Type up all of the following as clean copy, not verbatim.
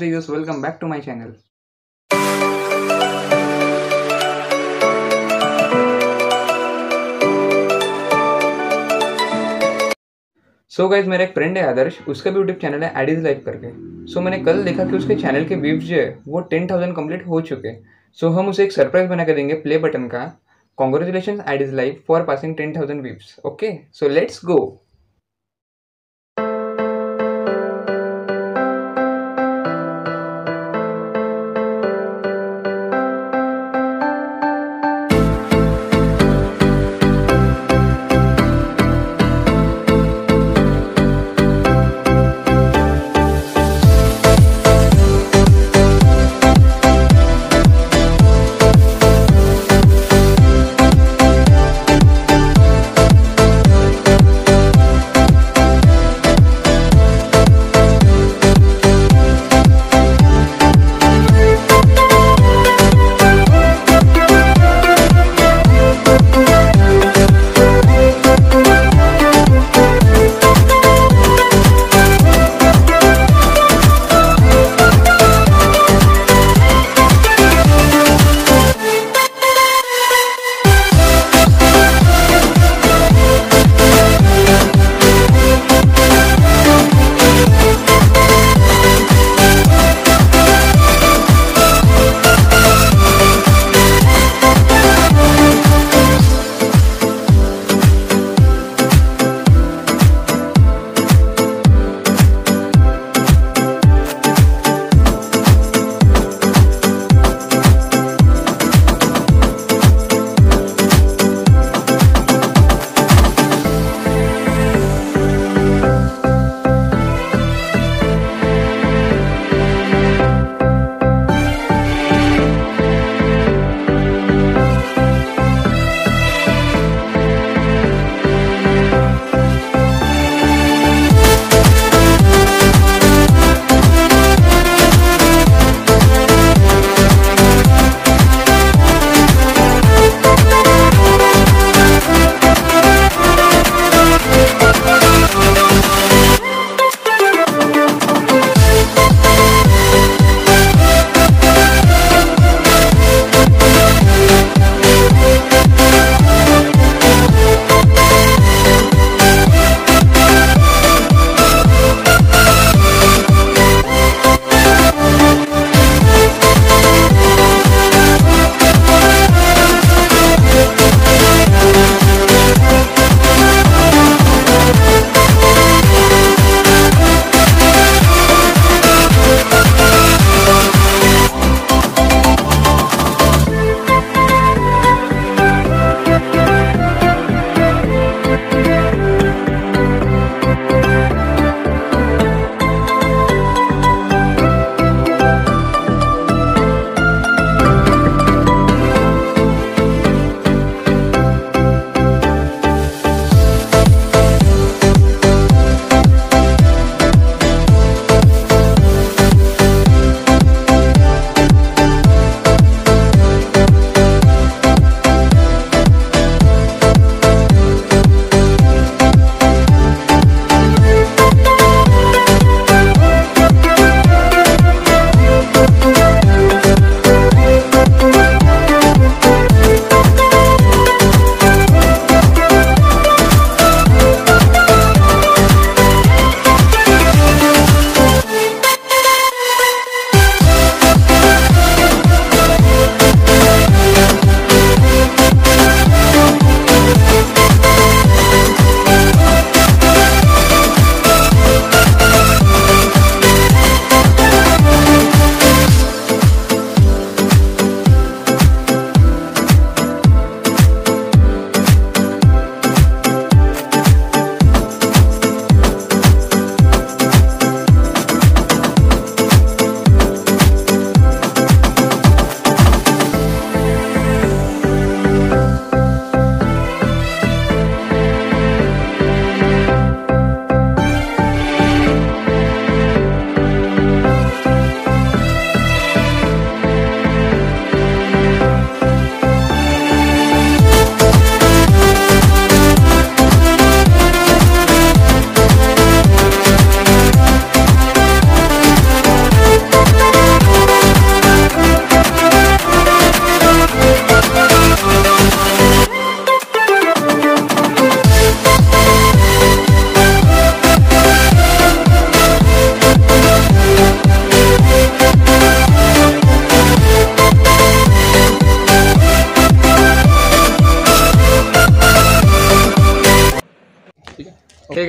नमस्ते viewers, welcome back to my channel. So guys, मेरा एक फ्रेंड है आदर्श, उसका भी यूट्यूब चैनल है एडिज लाइफ करके। सो मैंने कल देखा कि उसके चैनल के व्यूज जो है वो 10,000 कंप्लीट हो चुके हैं। सो हम उसे एक सरप्राइज बना के देंगे प्ले बटन का। कॉन्ग्रेचुलेशन एडिज life for passing 10,000 views. Okay, so let's go.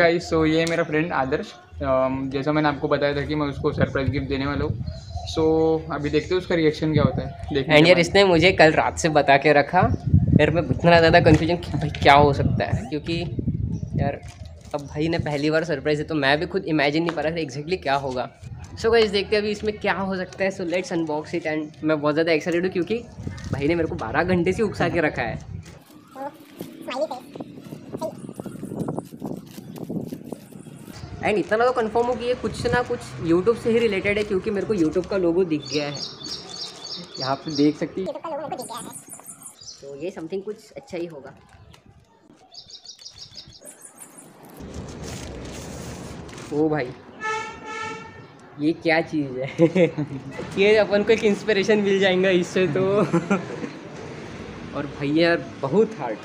Guys, so ये है मेरा फ्रेंड आदर्श। जैसा मैंने आपको बताया था कि मैं उसको सरप्राइज गिफ्ट देने वाला हूँ। सो अभी देखते हैं उसका रिएक्शन क्या होता है। देखने एंड के यार बाद। इसने मुझे कल रात से बता के रखा, यार मैं इतना ज़्यादा कन्फ्यूजन कि भाई क्या हो सकता है, क्योंकि यार अब भाई ने पहली बार सरप्राइज है तो मैं भी खुद इमेजिन नहीं पा रहा था एग्जैक्टली क्या होगा। सो गाइस देखते हैं अभी इसमें क्या हो सकता है। So let's unbox it. And मैं बहुत ज़्यादा एक्साइटेड हूँ क्योंकि भाई ने मेरे को 12 घंटे से उकसा के रखा है। एंड इतना तो कंफर्म हो कि ये कुछ ना कुछ यूट्यूब से ही रिलेटेड है, क्योंकि मेरे को यूट्यूब का लोगो दिख गया है, यहाँ पे देख सकती है। तो ये समथिंग कुछ अच्छा ही होगा। ओ भाई ये क्या चीज़ है ये अपन को एक इंस्पिरेशन मिल जाएगा इससे तो और भैया यार बहुत hard.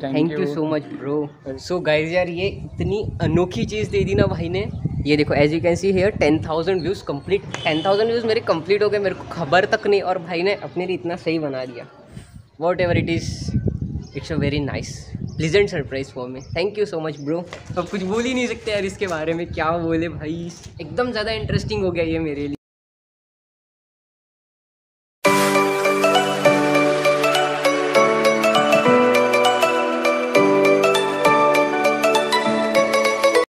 Thank you so much bro. So guys यार ये इतनी अनोखी चीज़ दे दी ना भाई ने। ये देखो as you can see here 10,000 views complete. 10,000 views मेरे कंप्लीट हो गए, मेरे को खबर तक नहीं, और भाई ने अपने लिए इतना सही बना दिया। What ever it is, it's a very nice pleasant surprise for me. Thank you so much bro. अब कुछ बोल ही नहीं सकते यार इसके बारे में, क्या बोले भाई, एकदम ज़्यादा इंटरेस्टिंग हो गया ये मेरे लिए।